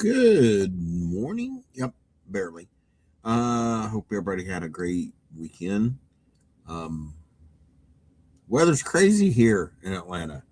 Good morning. Yep, barely. Hope everybody had a great weekend. Um, Weather's crazy here in Atlanta.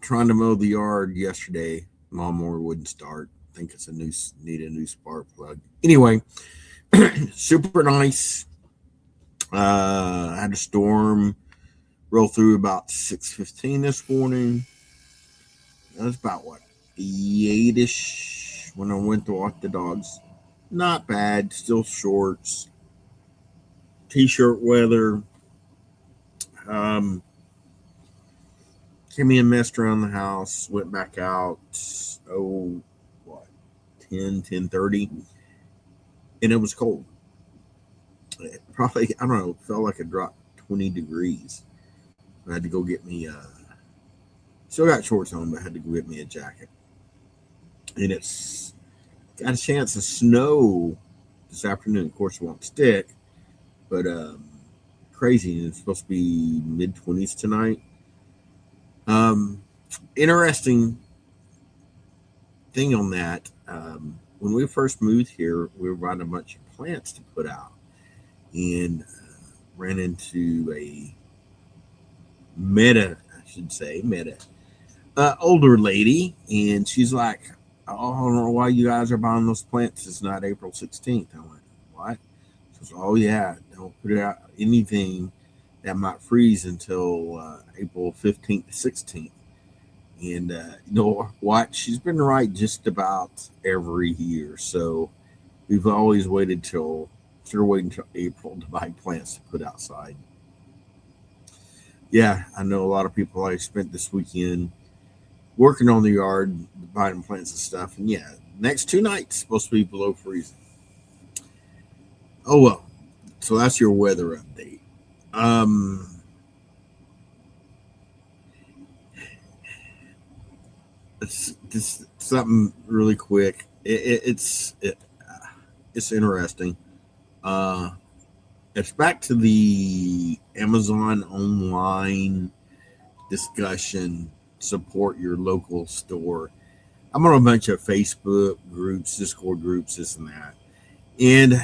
Trying to mow the yard yesterday, lawnmower wouldn't start. Think it's a need a new spark plug. Anyway, super nice. Had a storm roll through about 6:15 this morning. That was about what 8ish when I went to walk the dogs. Not bad. Still shorts, t-shirt weather. Um, Came in, messed around the house, went back out. Oh, what 10:30, and it was cold. It probably I don't know. Felt like it dropped 20 degrees. I had to go get me. Still got shorts on, but I had to go get me a jacket. And it's got a chance of snow this afternoon. Of course, it won't stick, but crazy. It's supposed to be mid 20s tonight. Um, Interesting thing on that. When we first moved here, we were buying a bunch of plants to put out, and ran into a I should say, older lady, and she's like, "Oh, I don't know why you guys are buying those plants. It's not April 16th." I went, "What?" She goes, "Oh yeah, don't put out anything that might freeze until April 15th, 16th." And you know what? She's been right just about every year. So we've always waited till sort of waiting until April to buy plants to put outside. Yeah, I know a lot of people. I spent this weekend working on the yard, buying plants and stuff. And yeah, next 2 nights supposed to be below freezing. Oh well. So that's your weather update. Um, it's just something really quick. It's interesting. Uh, it's back to the Amazon online discussion. Support your local store. I'm on a bunch of Facebook groups, Discord groups, this and that, and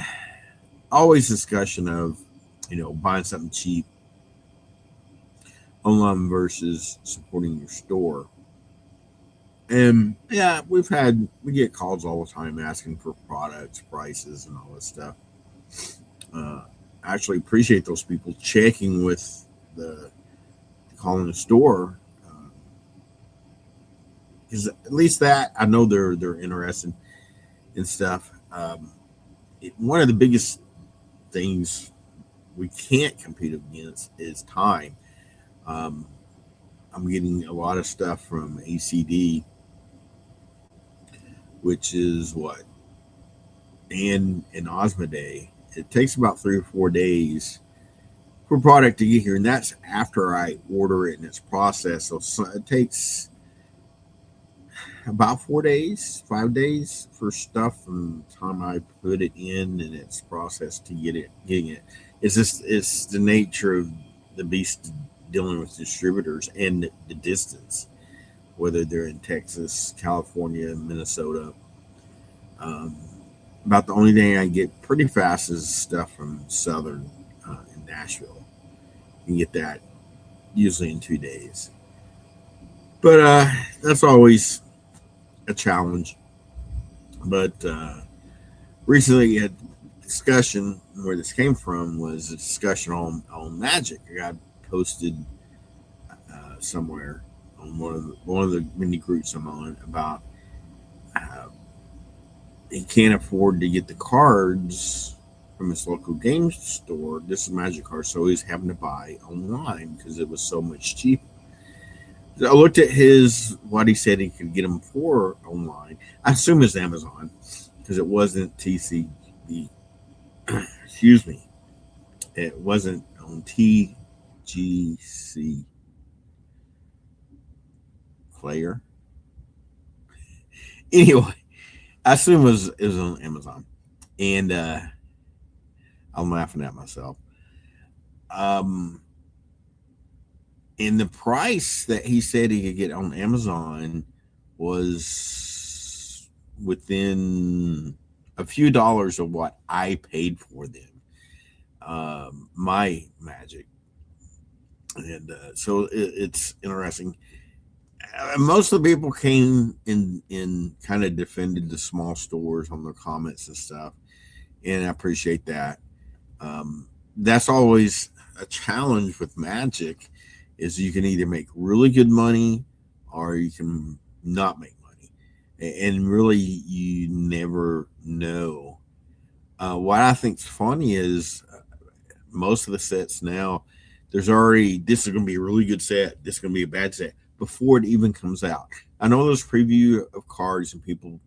always discussion of buying something cheap online versus supporting your store. And yeah, we get calls all the time asking for products, prices, and all this stuff. I actually appreciate those people checking with the calling the store, because at least that I know they're interested in stuff. One of the biggest things we can't compete against is time. Um, I'm getting a lot of stuff from ACD, which is what and Osmode. It takes about 3 or 4 days for a product to get here, and that's after I order it and it's processed. So it takes about 4 days, 5 days for stuff from the time I put it in and it's processed to getting it. It's the nature of the beast dealing with distributors and the distance, whether they're in Texas, California, Minnesota. Um, about the only thing I get pretty fast is stuff from Southern in Nashville. You can get that usually in 2 days, but that's always a challenge. But recently, a discussion where this came from was a discussion on magic. I got posted somewhere on one of the mini groups I'm on about uh, he can't afford to get the cards from his local game store. This is Magic Card, so he's having to buy online because it was so much cheaper. So I looked at his what he said he could get them for online. I assume it's Amazon because it wasn't TCB. Excuse me, it wasn't on TGC Player. Anyway, I assume it was on Amazon, and I'm laughing at myself. Um, and the price that he said he could get on Amazon was within a few dollars of what I paid for them. My Magic, and so it's interesting. Most of the people came in kind of defended the small stores on their comments and stuff, and I appreciate that. That's always a challenge with Magic, is you can either make really good money or you can not make money, and really you never know. What I think's funny is most of the sets now, there's already, this is going to be a really good set, this is going to be a bad set before it even comes out. I know there's preview of cards and people,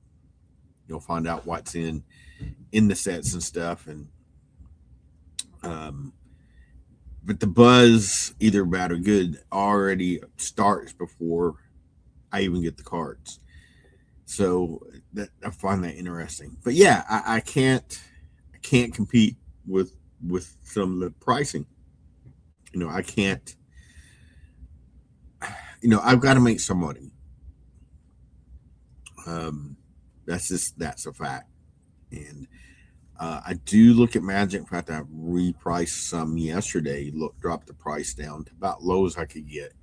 you'll find out what's in the sets and stuff, and um, but the buzz, either bad or good, already starts before I even get the cards. So that, I find that interesting. But yeah, I can't compete with some of the pricing. I can't. I've got to make some money. Um, that's a fact. And I do look at Magic. In fact, I repriced some yesterday. Dropped the price down to about low as I could get.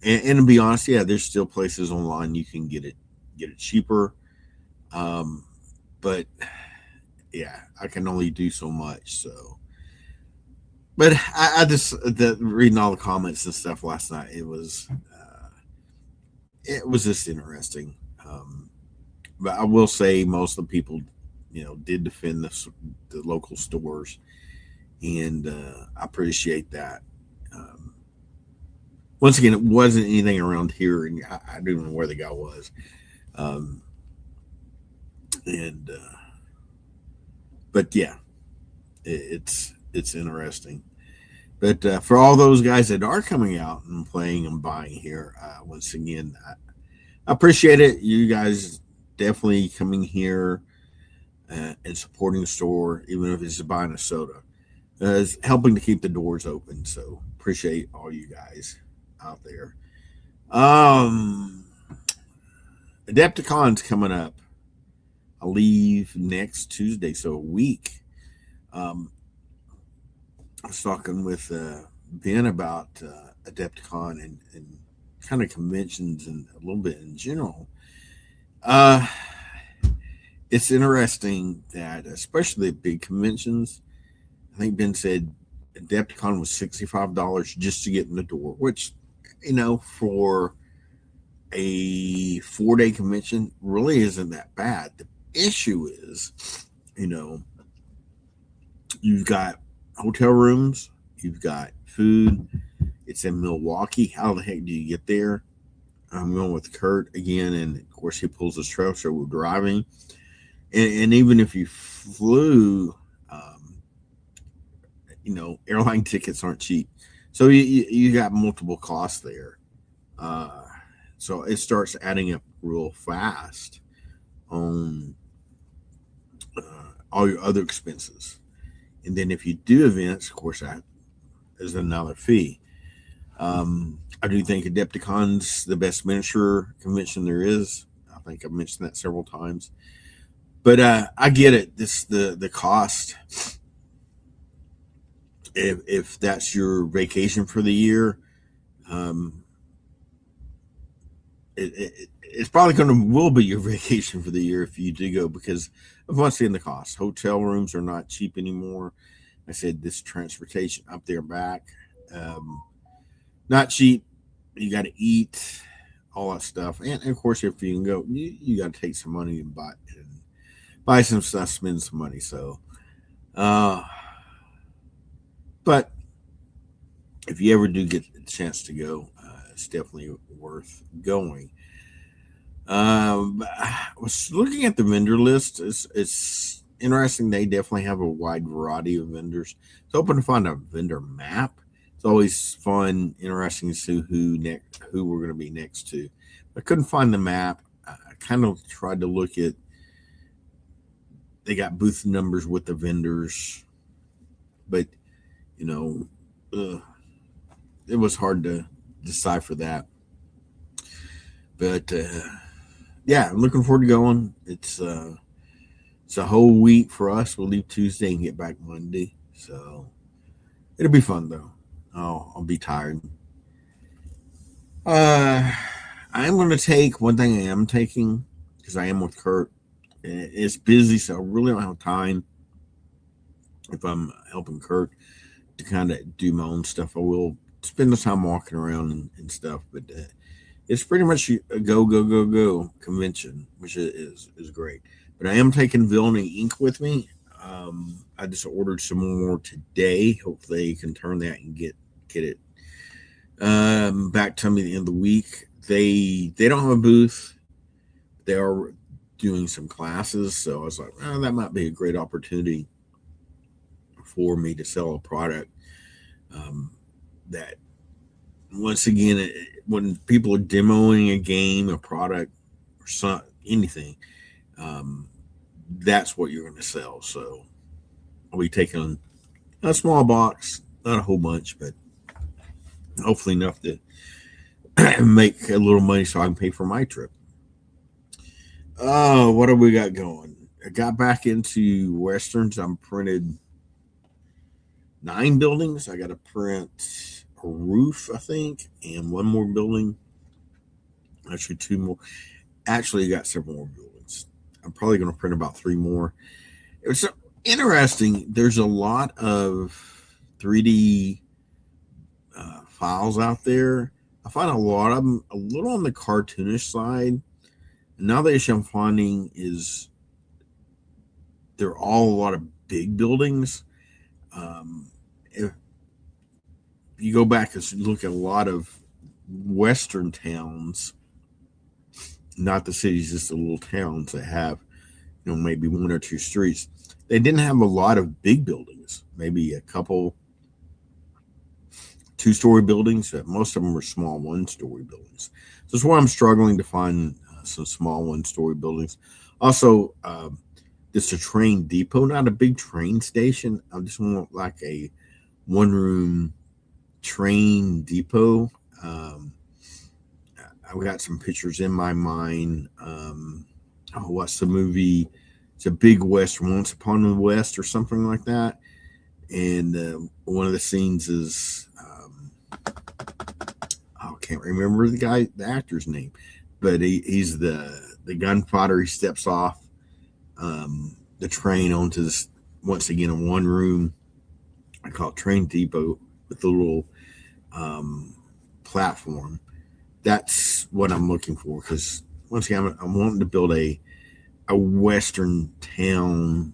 And to be honest, yeah, there's still places online you can get it cheaper. Um, but yeah, I can only do so much. So, but I just reading all the comments and stuff last night. It was just interesting. But I will say most of the people, did defend the local stores, and I appreciate that. Um, Once again, it wasn't anything around here, and I don't know where the guy was. Um, and But yeah, it's interesting. But for all those guys that are coming out and playing and buying here, once again, I appreciate it. You guys definitely coming here and supporting the store, even if it's buying a soda, is helping to keep the doors open. So appreciate all you guys out there. Um, Adepticon's coming up. I leave next Tuesday, so a week. Um, I was talking with Ben about Adepticon and kind of conventions and a little bit in general. Uh, it's interesting that, especially at big conventions, I think Ben said Adepticon was $65 just to get in the door, which, for a 4-day convention really isn't that bad. The issue is, you know, you've got hotel rooms, you've got food. It's in Milwaukee. How the heck do you get there? I'm going with Kurt again, and of course he pulls his truck, so we're driving. And even if you flew, airline tickets aren't cheap, so you got multiple costs there. Uh, so it starts adding up real fast on all your other expenses. And then if you do events, of course, that is another fee. I do think Adepticon's the best miniature convention there is. I think I've mentioned that several times. But I get it. The cost. If that's your vacation for the year, um, it's probably will be your vacation for the year if you do go, because of what's in the cost. Hotel rooms are not cheap anymore. I said this transportation up there and back, um, not cheap. You got to eat, all that stuff, and of course, if you can go, you got to take some money and buy some stuff, spend some money. So, uh, but if you ever do get a chance to go, it's definitely worth going. I was looking at the vendor list. It's interesting. They definitely have a wide variety of vendors. It's open to find a vendor map. It's always fun, interesting to see who we're going to be next to. I couldn't find the map. I kind of tried to look at. They got booth numbers with the vendors, but you know, it was hard to decipher that. But yeah, I'm looking forward to going. It's a whole week for us. We'll leave Tuesday and get back Monday, so it'll be fun though. I'll be tired. Uh, I am going to take one thing. I am taking because I am with Kurt. It's busy, so I really don't have time. If I'm helping Kurt to kind of do my own stuff, I will spend the time walking around and stuff. But it's pretty much a go convention, which is great. But I am taking Villainy Ink with me. I just ordered some more today. Hopefully, they can turn that and get it back to me at the end of the week. They don't have a booth. They are doing some classes, so I was like, oh, that might be a great opportunity for me to sell a product that once again, when people are demoing a game, a product, or anything, um, that's what you're going to sell. So I'll be taking a small box, not a whole bunch, but hopefully enough to make a little money so I can pay for my trip. Oh, what have we got going? I got back into westerns. I'm printed 9 buildings. I got to print a roof, I think, and one more building. Actually, 2 more. Actually, I got several more buildings. I'm probably going to print about 3 more. It's interesting. There's a lot of 3D files out there. I find a lot of them a little on the cartoonish side. Now the issue I'm finding is they're all a lot of big buildings. If you go back and look at a lot of western towns, not the cities, just the little towns that have, maybe 1 or 2 streets, they didn't have a lot of big buildings. Maybe a couple 2-story buildings. Most of them are small 1-story buildings. So that's why I'm struggling to find some small 1-story buildings. Also, just a train depot, not a big train station. I just want like a 1-room train depot. I've got some pictures in my mind. What's the movie? It's a big western, Once Upon the West or something like that. And one of the scenes is I can't remember the actor's name, but he's the gunfighter. He steps off the train onto this, once again, a 1-room, I call it train depot, with a little platform. That's what I'm looking for, because once again, I'm wanting to build a western town.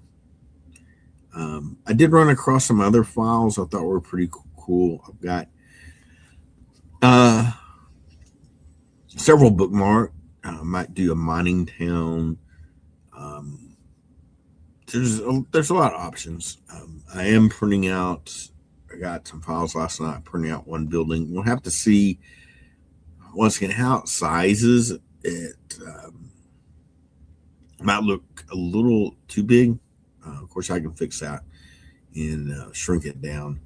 I did run across some other files I thought were pretty cool. I've got several bookmarked. Might do a mining town. There's a lot of options. I am printing out. I got some files last night printing out 1 building. We'll have to see once again how it sizes. It might look a little too big. Of course, I can fix that and shrink it down.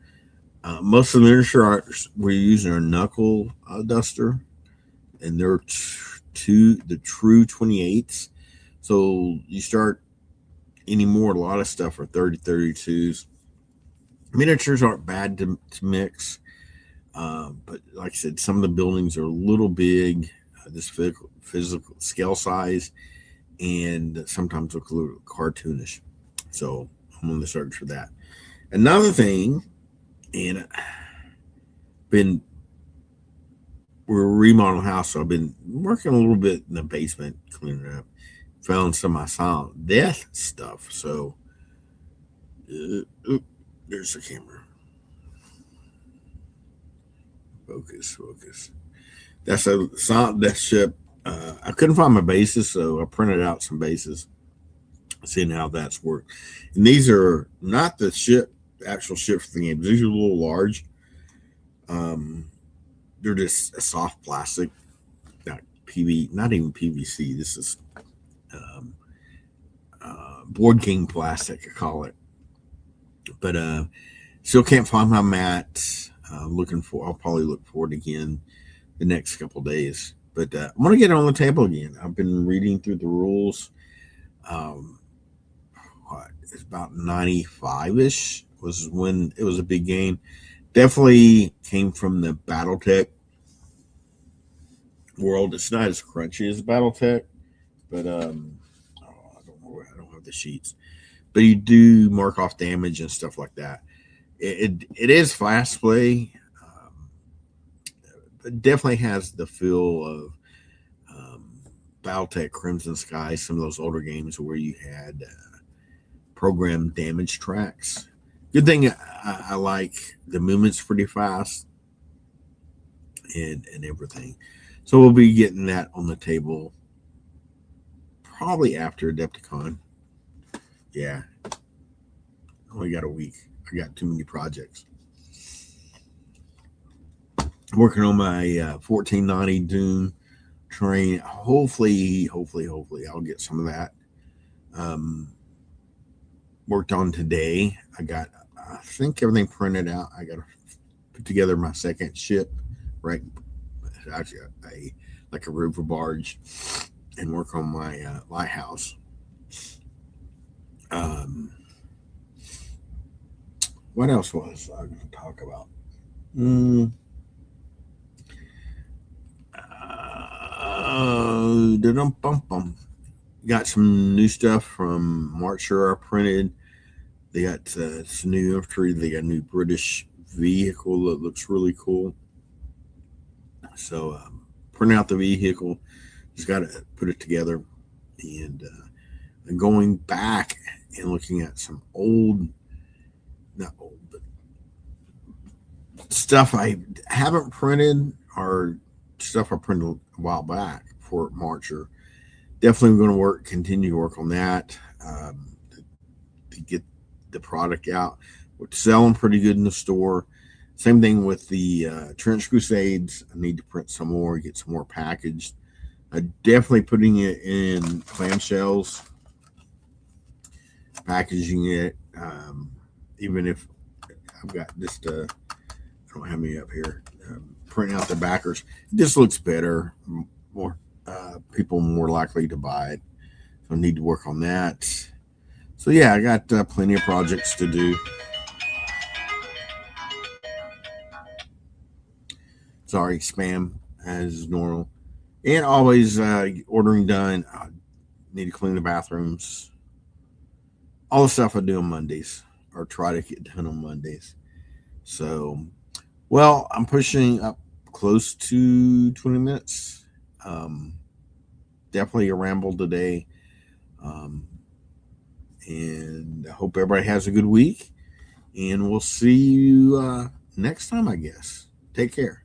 Most of the miniature arts we're using are knuckle duster, and they're the true 28s. So you start anymore. A lot of stuff are 30-32s. Miniatures aren't bad to mix, but like I said, some of the buildings are a little big, this physical scale size, and sometimes look a little cartoonish. So I'm on the search for that. Another thing, and we're remodeling house, so I've been working a little bit in the basement, cleaning it up. Found some of my silent death stuff. So there's the camera. Focus. That's a silent death ship. I couldn't find my bases, so I printed out some bases, seeing how that's worked. And these are not the actual ship for the game. These are a little large. They're just a soft plastic, not even PVC. This is board game plastic, I call it. But still can't find my mat. I'll probably look for it again the next couple days. But I want to get it on the table again. I've been reading through the rules. Um, it's about 95 ish was when it was a big game. Definitely came from the BattleTech world. It's not as crunchy as BattleTech, but oh, I don't know. I don't have the sheets, but you do mark off damage and stuff like that. It is fast play. It definitely has the feel of um, BattleTech Crimson Sky, some of those older games where you had programmed damage tracks. Good thing I like the movement's pretty fast and everything. So we'll be getting that on the table probably after Adepticon. Yeah, only got a week. I got too many projects. Working on my 1490 Doom train. Hopefully, I'll get some of that. Um, Worked on today. I think everything printed out. I got to put together my second ship, right? Actually, like a river barge, and work on my lighthouse. Um, what else was I going to talk about? Mm, got some new stuff from Marcher I printed. They got some new infantry. They got a new British vehicle that looks really cool. So print out the vehicle. Just got to put it together. And going back and looking at some old, not old, but stuff I haven't printed or stuff I printed a while back for Marcher. Definitely going to continue to work on that to get the product out. We're selling pretty good in the store. Same thing with the Trench Crusades. I need to print some more, get some more packaged. Definitely putting it in clamshells, packaging it. Even if I've got just, I don't have any up here, printing out the backers. It just looks better. More people more likely to buy it. So I need to work on that. So yeah, I got plenty of projects to do. Sorry, spam as normal. And always ordering done. I need to clean the bathrooms. All the stuff I do on Mondays or try to get done on Mondays. So, well, I'm pushing up close to 20 minutes. Um, Definitely a ramble today. Um, and I hope everybody has a good week. And we'll see you next time, I guess. Take care.